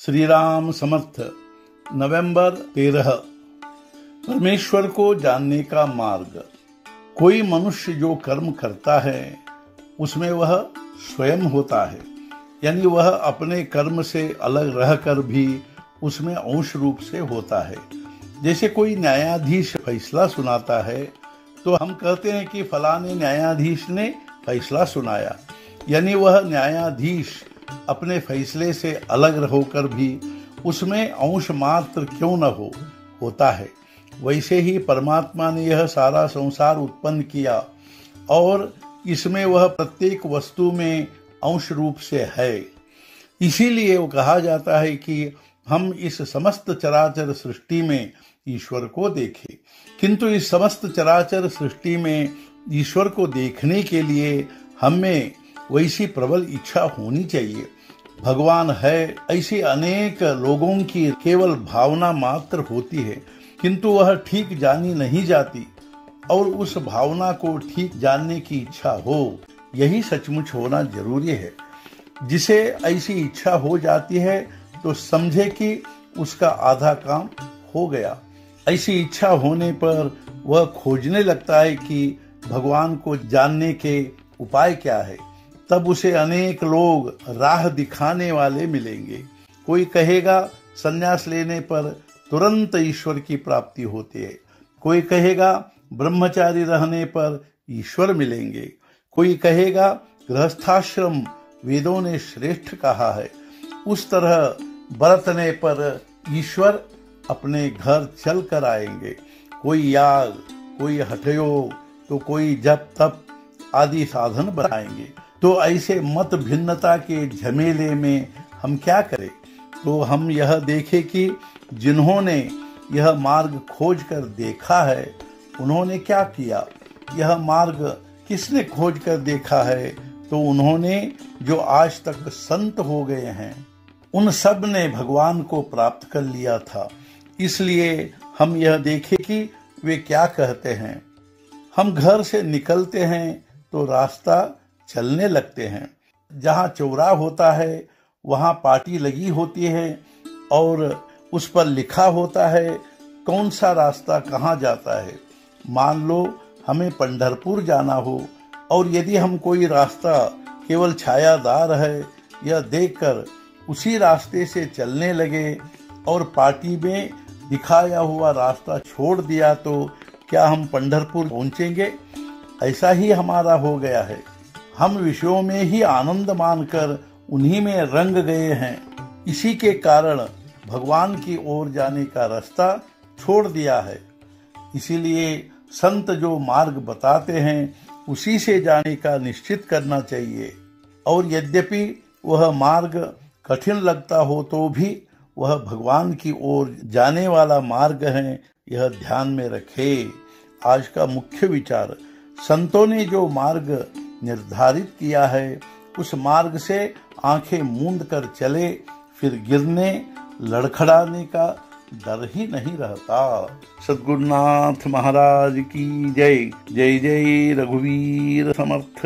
श्री राम समर्थ। नवंबर 13। परमेश्वर को जानने का मार्ग। कोई मनुष्य जो कर्म करता है उसमें वह स्वयं होता है, यानी वह अपने कर्म से अलग रहकर भी उसमें अंश रूप से होता है। जैसे कोई न्यायाधीश फैसला सुनाता है तो हम कहते हैं कि फलाने न्यायाधीश ने फैसला सुनाया, यानी वह न्यायाधीश अपने फैसले से अलग होकर भी उसमें अंश मात्र क्यों न होता है। वैसे ही परमात्मा ने यह सारा संसार उत्पन्न किया और इसमें वह प्रत्येक वस्तु में अंश रूप से है। इसीलिए वो कहा जाता है कि हम इस समस्त चराचर सृष्टि में ईश्वर को देखें। किंतु इस समस्त चराचर सृष्टि में ईश्वर को देखने के लिए हमें वैसी प्रबल इच्छा होनी चाहिए। भगवान है ऐसी अनेक लोगों की केवल भावना मात्र होती है, किंतु वह ठीक जानी नहीं जाती और उस भावना को ठीक जानने की इच्छा हो, यही सचमुच होना जरूरी है। जिसे ऐसी इच्छा हो जाती है तो समझे कि उसका आधा काम हो गया। ऐसी इच्छा होने पर वह खोजने लगता है कि भगवान को जानने के उपाय क्या है। तब उसे अनेक लोग राह दिखाने वाले मिलेंगे। कोई कहेगा संन्यास लेने पर तुरंत ईश्वर की प्राप्ति होती है, कोई कहेगा ब्रह्मचारी रहने पर ईश्वर मिलेंगे, कोई कहेगा गृहस्थाश्रम वेदों ने श्रेष्ठ कहा है, उस तरह बरतने पर ईश्वर अपने घर चल कर आएंगे। कोई याग, कोई हठयोग, तो कोई जप तप आदि साधन बनाएंगे। तो ऐसे मत भिन्नता के झमेले में हम क्या करें? तो हम यह देखें कि जिन्होंने यह मार्ग खोज कर देखा है उन्होंने क्या किया। यह मार्ग किसने खोज कर देखा है? तो उन्होंने जो आज तक संत हो गए हैं उन सब ने भगवान को प्राप्त कर लिया था। इसलिए हम यह देखें कि वे क्या कहते हैं। हम घर से निकलते हैं तो रास्ता चलने लगते हैं। जहाँ चौराहा होता है वहाँ पाटी लगी होती है और उस पर लिखा होता है कौन सा रास्ता कहाँ जाता है। मान लो हमें पंढरपुर जाना हो और यदि हम कोई रास्ता केवल छायादार है यह देखकर उसी रास्ते से चलने लगे और पाटी में दिखाया हुआ रास्ता छोड़ दिया तो क्या हम पंढरपुर पहुंचेंगे? ऐसा ही हमारा हो गया है। हम विषयों में ही आनंद मानकर उन्हीं में रंग गए हैं। इसी के कारण भगवान की ओर जाने का रास्ता छोड़ दिया है। इसीलिए संत जो मार्ग बताते हैं उसी से जाने का निश्चित करना चाहिए। और यद्यपि वह मार्ग कठिन लगता हो तो भी वह भगवान की ओर जाने वाला मार्ग है, यह ध्यान में रखे। आज का मुख्य विचार, संतों ने जो मार्ग निर्धारित किया है उस मार्ग से आंखें मूंद कर चले, फिर गिरने लड़खड़ाने का डर ही नहीं रहता। सद्गुरुनाथ महाराज की जय। जय जय रघुवीर समर्थ।